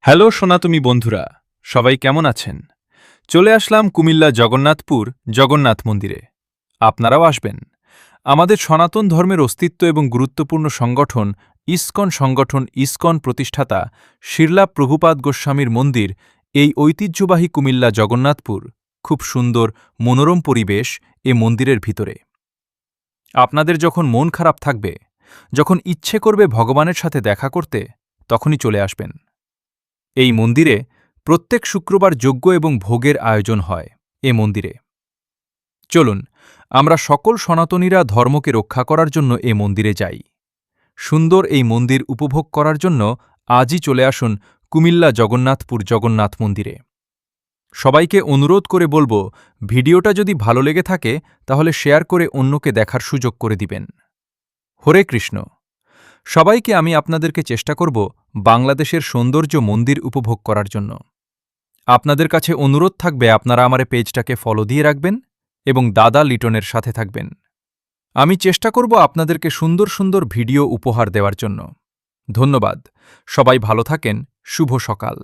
Hello সনাতনী বন্ধুরা, সবাই কেমন আছেন? চলে আসলাম কুমিল্লা জগন্নাথপুর জগন্নাথ মন্দিরে। আপনারাও আসবেন। আমাদের সনাতন ধর্মের অস্তিত্ব এবং গুরুত্বপূর্ণ সংগঠন ইসকন প্রতিষ্ঠাতা শিরলা প্রভুপাদ গোস্বামীর মন্দির, এই ঐতিহ্যবাহী কুমিল্লা জগন্নাথপুর, খুব সুন্দর মনোরম পরিবেশ এ মন্দিরের ভিতরে। আপনাদের যখন মন খারাপ থাকবে, যখন ইচ্ছে করবে ভগবানের সাথে দেখা করতে, তখনই চলে আসবেন। এই মন্দিরে প্রত্যেক শুক্রবার যজ্ঞ এবং ভোগের আয়োজন হয় এ মন্দিরে। চলুন আমরা সকল সনাতনীরা ধর্মকে রক্ষা করার জন্য এ মন্দিরে যাই। সুন্দর এই মন্দির উপভোগ করার জন্য আজই চলে আসুন কুমিল্লা জগন্নাথপুর জগন্নাথ মন্দিরে। সবাইকে অনুরোধ করে বলবো, ভিডিওটা যদি ভালো লেগে থাকে তাহলে শেয়ার করে অন্যকে দেখার সুযোগ করে দিবেন। হরে কৃষ্ণ। সবাইকে আমি আপনাদেরকে চেষ্টা করব বাংলাদেশের সৌন্দর্য মন্দির উপভোগ করার জন্য। আপনাদের কাছে অনুরোধ থাকবে আপনারা আমার পেজটাকে ফলো দিয়ে রাখবেন এবং দাদা লিটনের সাথে থাকবেন। আমি চেষ্টা করব আপনাদেরকে সুন্দর সুন্দর ভিডিও উপহার দেওয়ার জন্য। ধন্যবাদ। সবাই ভালো থাকেন। শুভ সকাল।